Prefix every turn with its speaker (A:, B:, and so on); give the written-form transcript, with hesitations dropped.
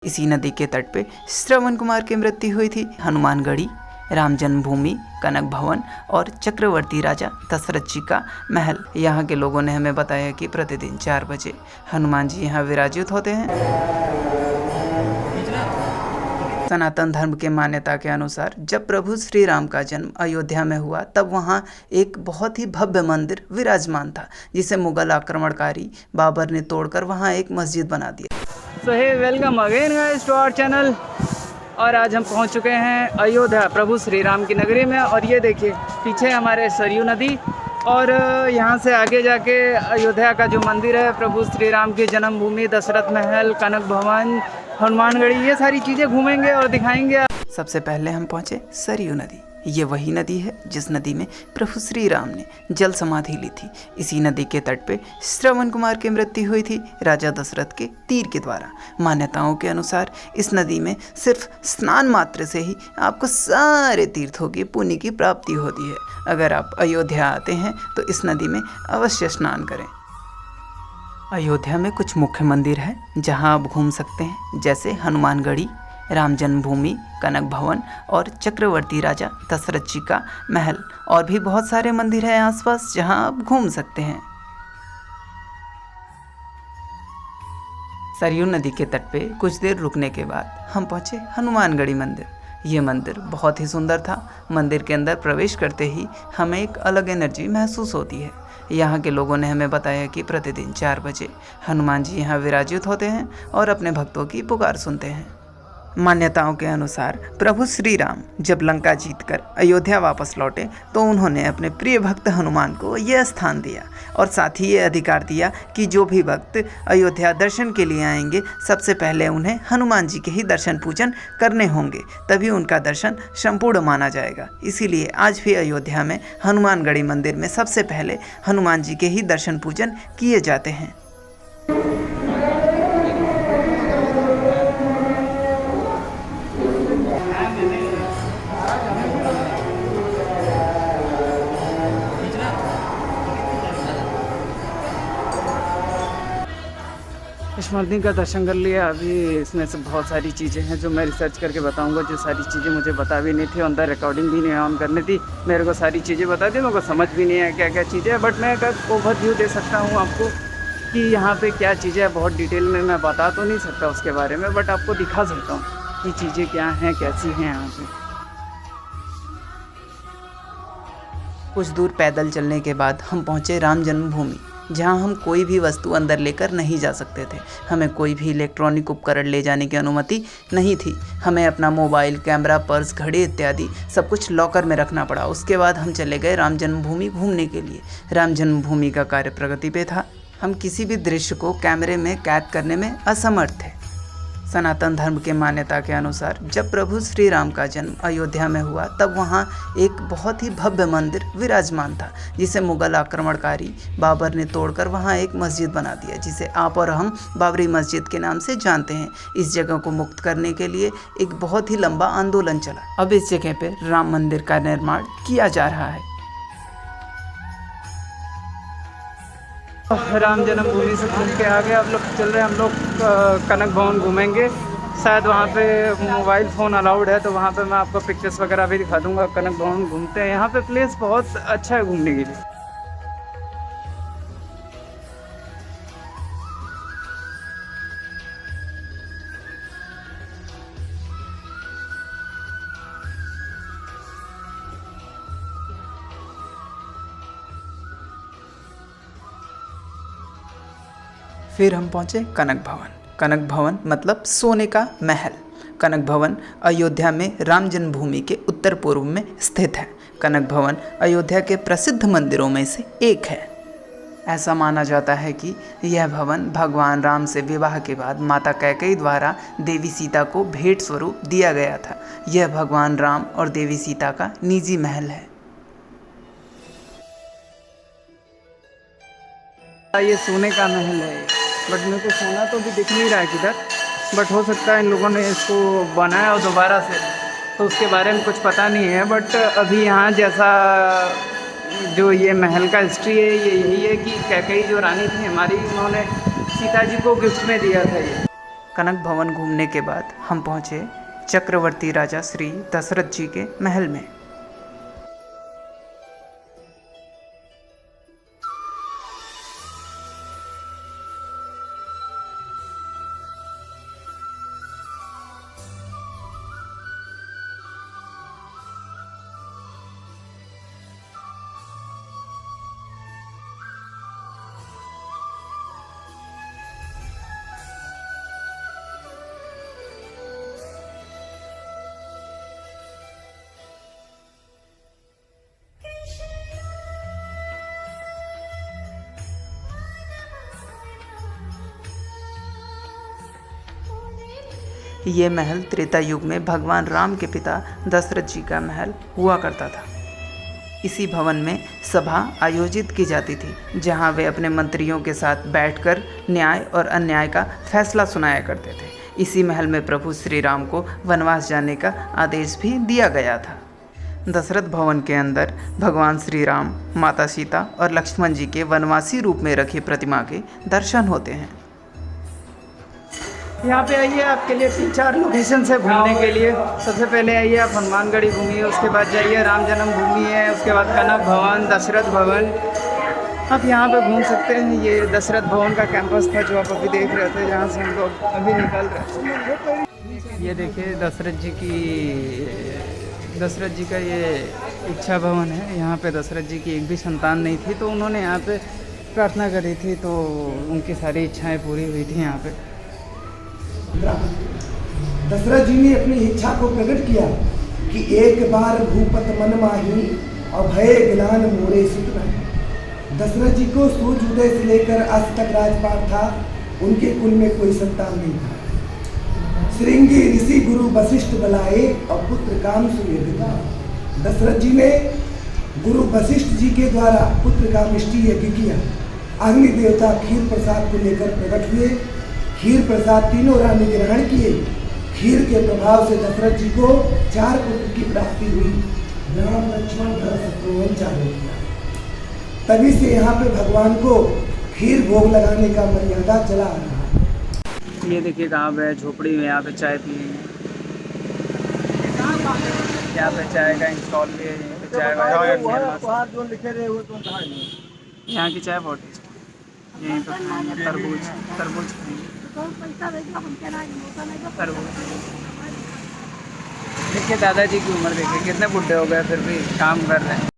A: इसी नदी के तट पे श्रवण कुमार की मृत्यु हुई थी। हनुमानगढ़ी, राम जन्मभूमि, कनक भवन और चक्रवर्ती राजा दशरथ जी का महल। यहाँ के लोगों ने हमें बताया कि प्रतिदिन 4 बजे हनुमान जी यहाँ विराजित होते हैं। सनातन धर्म के मान्यता के अनुसार जब प्रभु श्री राम का जन्म अयोध्या में हुआ तब वहाँ एक बहुत ही भव्य मंदिर विराजमान था, जिसे मुगल आक्रमणकारी बाबर ने तोड़कर वहाँ एक मस्जिद बना दिया।
B: So hey welcome again guys to our channel. और आज हम पहुंच चुके हैं अयोध्या प्रभु श्री राम की नगरी में। और ये देखिए पीछे हमारे सरयू नदी, और यहाँ से आगे जाके अयोध्या का जो मंदिर है, प्रभु श्री राम की जन्मभूमि, दशरथ महल, कनक भवन, हनुमानगढ़ी, ये सारी चीज़ें घूमेंगे और दिखाएंगे।
A: सबसे पहले हम पहुँचे सरयू नदी। ये वही नदी है जिस नदी में प्रभु श्री राम ने जल समाधि ली थी। इसी नदी के तट पे श्रवण कुमार की मृत्यु हुई थी राजा दशरथ के तीर के द्वारा। मान्यताओं के अनुसार इस नदी में सिर्फ स्नान मात्र से ही आपको सारे तीर्थों की पुण्य की प्राप्ति होती है। अगर आप अयोध्या आते हैं तो इस नदी में अवश्य स्नान करें। अयोध्या में कुछ मुख्य मंदिर हैं जहां आप घूम सकते हैं, जैसे हनुमानगढ़ी, राम जन्मभूमि, कनक भवन और चक्रवर्ती राजा दशरथ जी का महल। और भी बहुत सारे मंदिर हैं आसपास जहां आप घूम सकते हैं। सरयू नदी के तट पे कुछ देर रुकने के बाद हम पहुंचे हनुमानगढ़ी मंदिर। ये मंदिर बहुत ही सुंदर था। मंदिर के अंदर प्रवेश करते ही हमें एक अलग एनर्जी महसूस होती है। यहाँ के लोगों ने हमें बताया कि प्रतिदिन 4 बजे हनुमान जी यहाँ विराजित होते हैं और अपने भक्तों की पुकार सुनते हैं। मान्यताओं के अनुसार प्रभु श्री राम जब लंका जीतकर अयोध्या वापस लौटे तो उन्होंने अपने प्रिय भक्त हनुमान को यह स्थान दिया और साथ ही ये अधिकार दिया कि जो भी भक्त अयोध्या दर्शन के लिए आएंगे सबसे पहले उन्हें हनुमान जी के ही दर्शन पूजन करने होंगे, तभी उनका दर्शन संपूर्ण माना जाएगा। इसीलिए आज भी अयोध्या में हनुमानगढ़ी मंदिर में सबसे पहले हनुमान जी के ही दर्शन पूजन किए जाते हैं।
B: इस मंदिर का दर्शन कर लिया। अभी इसमें से बहुत सारी चीज़ें हैं जो मैं रिसर्च करके बताऊंगा, जो सारी चीज़ें मुझे पता भी नहीं थी। अंदर रिकॉर्डिंग भी नहीं ऑन करनी थी, मेरे को सारी चीज़ें बता दी, मेरे को समझ भी नहीं है क्या क्या चीज़ें है। बट मैं एक ओवरव्यू दे सकता हूँ आपको कि यहाँ पे क्या चीज़ें हैं। बहुत डिटेल में मैं बता तो नहीं सकता उसके बारे में, बट आपको दिखा सकता हूँ कि चीज़ें क्या हैं, कैसी हैं यहाँ पर।
A: कुछ दूर पैदल चलने के बाद हम पहुँचे राम जन्मभूमि, जहां हम कोई भी वस्तु अंदर लेकर नहीं जा सकते थे। हमें कोई भी इलेक्ट्रॉनिक उपकरण ले जाने की अनुमति नहीं थी। हमें अपना मोबाइल, कैमरा, पर्स, घड़ी इत्यादि सब कुछ लॉकर में रखना पड़ा। उसके बाद हम चले गए राम जन्मभूमि घूमने के लिए। राम जन्मभूमि का कार्य प्रगति पे था। हम किसी भी दृश्य को कैमरे में कैद करने में असमर्थ थे। सनातन धर्म के मान्यता के अनुसार जब प्रभु श्री राम का जन्म अयोध्या में हुआ तब वहाँ एक बहुत ही भव्य मंदिर विराजमान था, जिसे मुगल आक्रमणकारी बाबर ने तोड़कर वहाँ एक मस्जिद बना दिया, जिसे आप और हम बाबरी मस्जिद के नाम से जानते हैं। इस जगह को मुक्त करने के लिए एक बहुत ही लंबा आंदोलन चला। अब इस जगह पर राम मंदिर का निर्माण किया जा रहा है।
B: राम जन्मभूमि से घूम के आगे अब लोग चल रहे हैं, हम लोग कनक भवन घूमेंगे। शायद वहाँ पे मोबाइल फ़ोन अलाउड है, तो वहाँ पे मैं आपको पिक्चर्स वगैरह भी दिखा दूँगा। कनक भवन घूमते हैं। यहाँ पे प्लेस बहुत अच्छा है घूमने के लिए।
A: फिर हम पहुँचे कनक भवन। कनक भवन मतलब सोने का महल। कनक भवन अयोध्या में राम जन्मभूमि के उत्तर पूर्व में स्थित है। कनक भवन अयोध्या के प्रसिद्ध मंदिरों में से एक है। ऐसा माना जाता है कि यह भवन भगवान राम से विवाह के बाद माता कैकेयी द्वारा देवी सीता को भेंट स्वरूप दिया गया था। यह भगवान राम और देवी सीता का निजी महल है।
B: ये सोने का महल है, बट मेरे को सोना तो भी दिख नहीं रहा है किधर। बट हो सकता है इन लोगों ने इसको बनाया और दोबारा से, तो उसके बारे में कुछ पता नहीं है। बट अभी यहाँ जैसा जो ये महल का हिस्ट्री है, ये यही है कि कैकेयी जो रानी थी हमारी, उन्होंने सीता जी को गिफ्ट में दिया था ये।
A: कनक भवन घूमने के बाद हम पहुँचे चक्रवर्ती राजा श्री दशरथ जी के महल में। ये महल त्रेता युग में भगवान राम के पिता दशरथ जी का महल हुआ करता था। इसी भवन में सभा आयोजित की जाती थी, जहां वे अपने मंत्रियों के साथ बैठकर न्याय और अन्याय का फैसला सुनाया करते थे। इसी महल में प्रभु श्री राम को वनवास जाने का आदेश भी दिया गया था। दशरथ भवन के अंदर भगवान श्री राम, माता सीता और लक्ष्मण जी के वनवासी रूप में रखी प्रतिमा के दर्शन होते हैं।
B: यहाँ पे आइए, आपके लिए 3-4 लोकेशन है घूमने के लिए। सबसे पहले आइए आप हनुमानगढ़ी घूमिए, उसके बाद जाइए राम जन्मभूमि है, उसके बाद कनक भवन, दशरथ भवन, आप यहाँ पे घूम सकते हैं। ये दशरथ भवन का कैंपस था जो आप अभी देख रहे थे, जहाँ से हम लोग अभी निकल रहे थे। ये देखिए दशरथ जी का ये इच्छा भवन है। यहाँ पे दशरथ जी की एक भी संतान नहीं थी, तो उन्होंने यहाँ पे प्रार्थना करी थी, तो उनकी सारी इच्छाएँ पूरी हुई थी यहाँ पे।
C: दशरथ जी ने अपनी इच्छा को प्रकट किया कि एक बार भूपत मन माही और भय गिलान मोरे सुत नहीं। दशरथ जी को सूर्योदय से लेकर अस्त तक राजपाट था, उनके कुल में कोई संतान नहीं था। श्रृंगी ऋषि गुरु वशिष्ठ बुलाए और पुत्र काम सुयज्ञा। दशरथ जी ने गुरु वशिष्ठ जी के द्वारा पुत्र का मिष्टि यज्ञ किया। अग्नि देवता खीर प्रसाद को लेकर प्रकट हुए। खीर प्रसाद तीनों रानी ग्रहण किए। खीर के प्रभाव से दशरथ जी को 4 पुत्र की प्राप्ति हुई, राम, लक्ष्मण, भरत, शत्रुघ्न चारों। तभी से यहाँ पे भगवान को खीर भोग लगाने का मर्यादा चला आ रहा है।
B: ये देखिए कहाँ पे झोपड़ी में यहाँ पे चाय पिएंगे। यहाँ पे चाय का इंस्टॉल भी है, यहाँ पे चाय यहाँ की चाय बहुत टेस्टी। यहीं पे खाएंगे तरबूज खाएंगे। देखिए दादाजी की उम्र देखिए, कितने बुढ़े हो गए फिर भी काम कर रहे हैं।